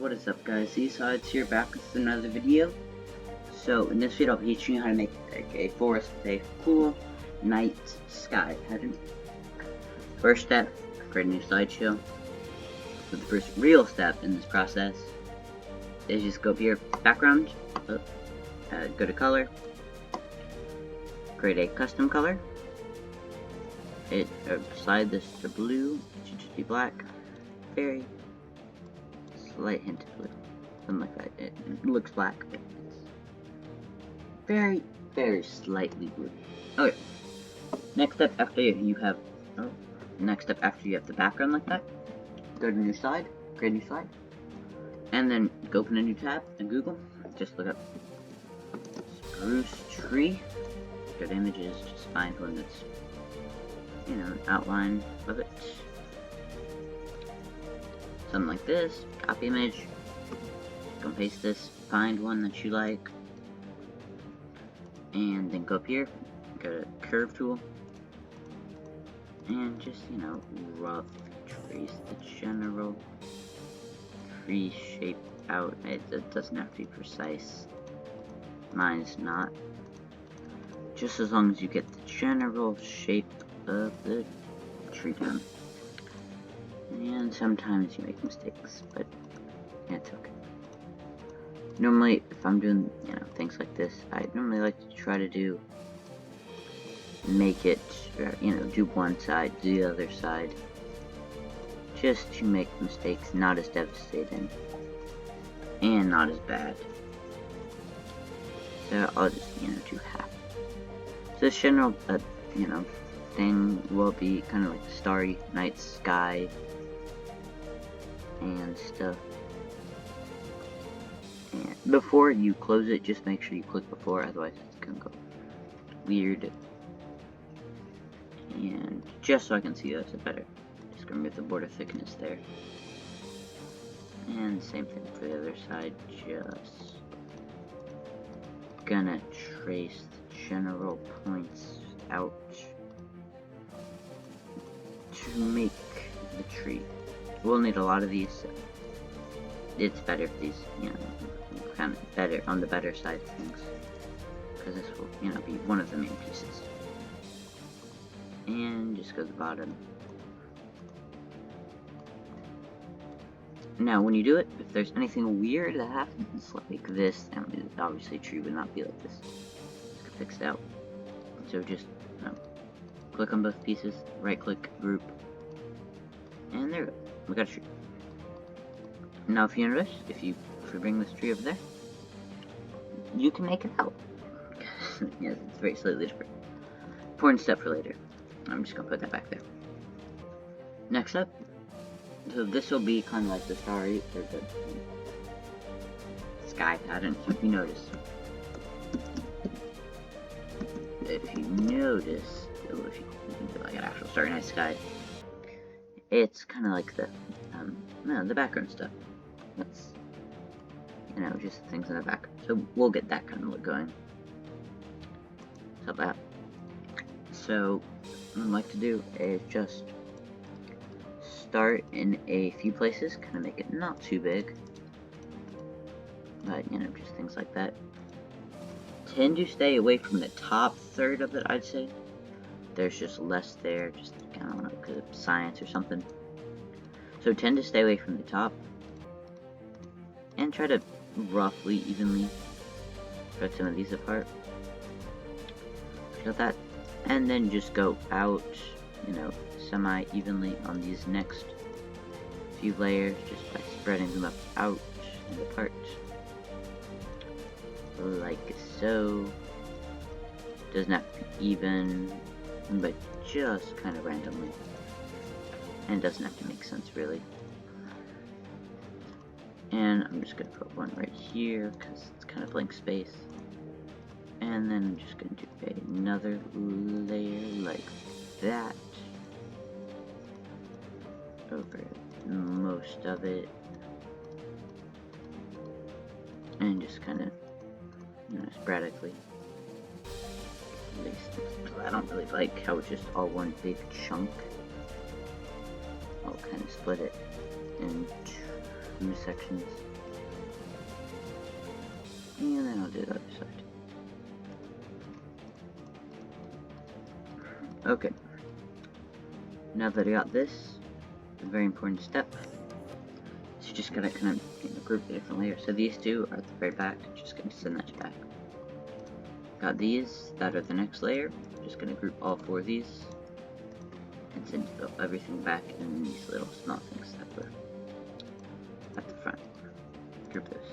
What is up, guys? Sides here, back with another video. So in this video I'll be teaching you how to make a forest with a cool night sky pattern. First step, create a new slideshow. So the first real step in this process is just go up here, background, go to color, create a custom color. Slide this to blue, it should just be black, very slight hint of blue, something like that. It looks black, but it's very, very slightly blue. Okay. Next step after you have the background like that, go to new slide, create a new slide, and then go open a new tab in Google. Just look up spruce tree. Go to images, just find one that's, an outline of it. Something like this. Copy image. Go and paste this. Find one that you like. And then go up here. Go to curve tool. And just, rough trace the general tree shape out. It doesn't have to be precise. Mine's not. Just as long as you get the general shape of the tree down. And sometimes you make mistakes, but it's okay. Normally, if I'm doing, things like this, I normally like to try to make it, do one side, do the other side, just to make mistakes not as devastating and not as bad. So I'll just, do half. So this general, thing will be kind of like the starry night sky and stuff. And before you close it, just make sure you click before, otherwise it's gonna go weird. And just so I can see this better, just gonna remove the border thickness there. And same thing for the other side, just gonna trace the general points out to make the tree. We'll need a lot of these. It's better if these, kind of better on the better side of things, because this will, be one of the main pieces. And just go to the bottom. Now, when you do it, if there's anything weird that happens like this, and obviously a tree would not be like this. You can fix it out. So just click on both pieces, right-click, group, and there we go. We got a tree. Now, if you notice, if you bring this tree over there, you can make it out. Yes, it's very slightly different. Important step for later. I'm just gonna put that back there. Next up, so this will be kind of like the starry or the sky pattern. So if you notice, if you do like an actual starry night sky, it's kind of like the background stuff. That's, just things in the back. So we'll get that kind of look going. So that. So what I'd like to do is just start in a few places, kind of make it not too big, but just things like that. Tend to stay away from the top third of it, I'd say. There's just less there, just kind of because of science or something. So tend to stay away from the top, and try to roughly evenly spread some of these apart. Got that, and then just go out, semi-evenly on these next few layers, just by spreading them out and apart, like so. Doesn't have to be even, but just kind of randomly. And it doesn't have to make sense, really. And I'm just going to put one right here, because it's kind of blank space. And then I'm just going to do another layer like that over most of it. And just kind of, sporadically. At least, I don't really like how it's just all one big chunk. I'll kind of split it in two sections. And then I'll do the other side. Okay. Now that I got this, a very important step. So you just gotta kind of group the different layers. So these two are at the very back. Just gonna send that to back. Got these that are the next layer. Just gonna group all four of these and send everything back in these little small things that were at the front. Group this.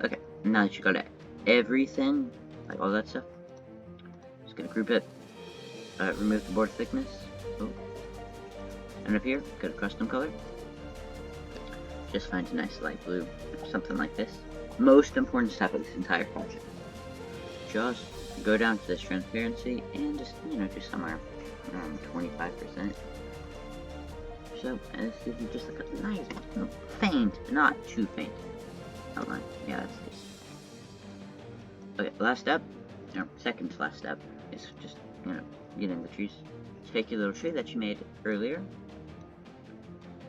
Okay. Now that you got everything, like all that stuff, just gonna group it. Remove the border thickness. Oh. And up here, go to custom color. Just find a nice light blue, something like this. Most important step of this entire project. Just go down to this transparency and just, just somewhere around 25%. So, this gives you just like a nice, faint, not too faint outline. Yeah, that's this. Okay, last step, or second to last step, is just, getting the trees. Take your little tree that you made earlier,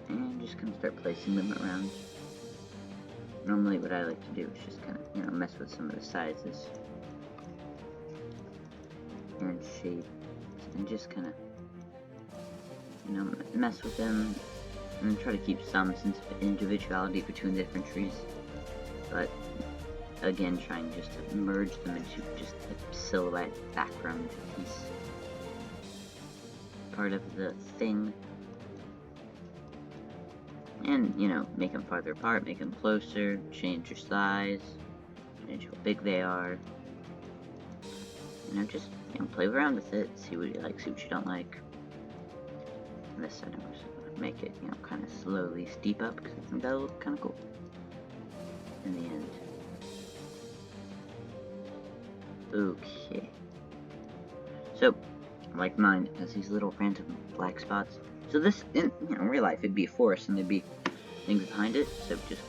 and just kind of start placing them around. Normally what I like to do is just kind of, mess with some of the sizes and shapes, and just kind of, mess with them, and try to keep some sense of individuality between the different trees, but again, trying just to merge them into just a silhouette background piece. Part of the thing. And, make them farther apart, make them closer, change your size, change how big they are. Just, play around with it, see what you like, see what you don't like. And this side, I'm just going to make it, kind of slowly steep up, because I think that'll look kind of cool in the end. Okay. So, like mine, has these little random black spots. So this, in real life, it'd be a forest, and there'd be things behind it. So just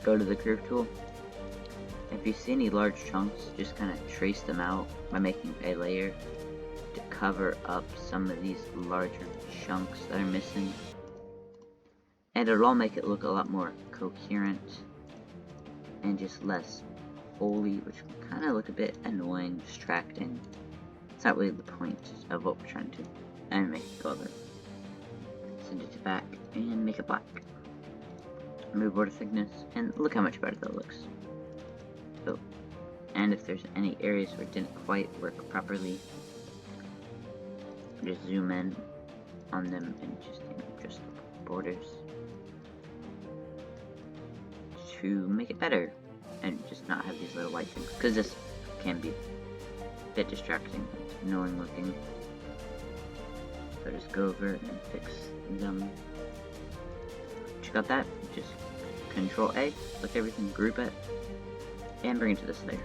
go to the curve tool. If you see any large chunks, just kind of trace them out by making a layer to cover up some of these larger chunks that are missing. And it'll all make it look a lot more coherent and just less holy, which can kind of look a bit annoying, distracting. It's not really the point of what we're trying to do. And make it color. Send it to back and make it black. Remove border thickness, and look how much better that looks. Oh, and if there's any areas where it didn't quite work properly, just zoom in on them and just borders to make it better, and just not have these little white things, because this can be a bit distracting, annoying looking. So just go over and fix them. You got that? Just Control A, select everything, group it, and bring it to this layer.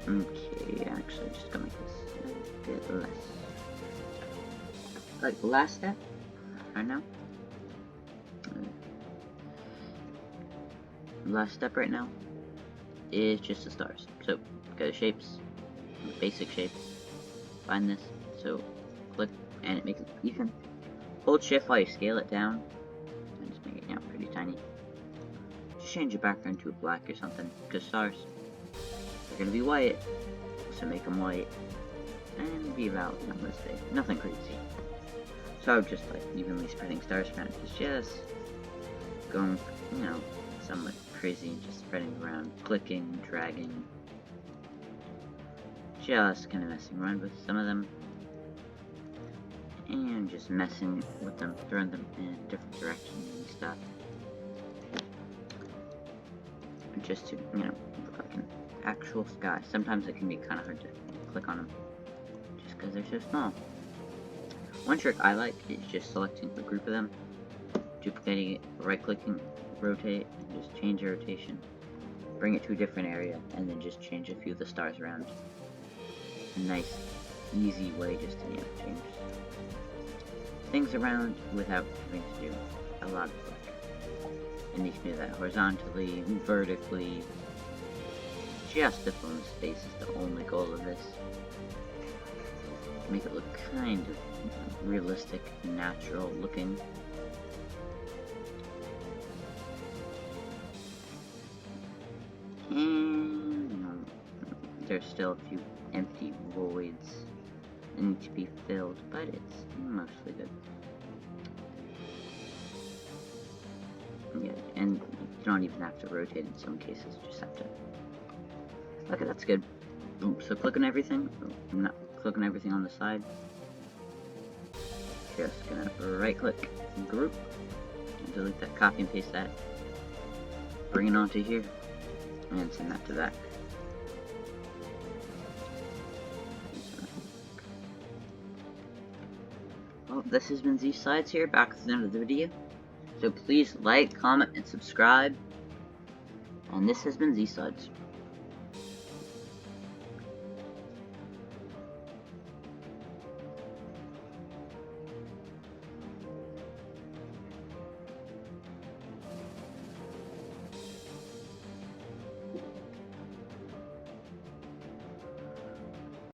Okay, actually, just gonna make this a bit less. Like the last step, right now. Last step right now is just the stars. So go to shapes, basic shapes, find this, so click, and it makes it, you can hold shift while you scale it down, and just make it, pretty tiny. Just change your background to a black or something, because stars, they're gonna be white, so make them white, and be about, let's say, nothing crazy. So I would just like evenly spreading stars around, just going, somewhat crazy, and just spreading around, clicking, dragging, just kind of messing around with some of them, and just messing with them, throwing them in different directions and stuff, just to, look like an actual sky. Sometimes it can be kind of hard to click on them, just because they're so small. One trick I like is just selecting a group of them, duplicating it, right-clicking, rotate, and just change the rotation, bring it to a different area, and then just change a few of the stars around. A nice, easy way just to, change things around without having to do a lot of work. And you can do that horizontally, vertically, just to fill in space is the only goal of this. Make it look kind of realistic, natural looking. still a few empty voids that need to be filled, but it's mostly good. Yeah, and you don't even have to rotate in some cases, you just have to. Okay, that's good. So click on everything. I'm not clicking everything on the side. Just gonna right click, group, and delete that, copy and paste that. Bring it onto here, and send that to back. Well, this has been Z-Sides here, back at the end of the video. So please like, comment, and subscribe. And this has been Z-Sides.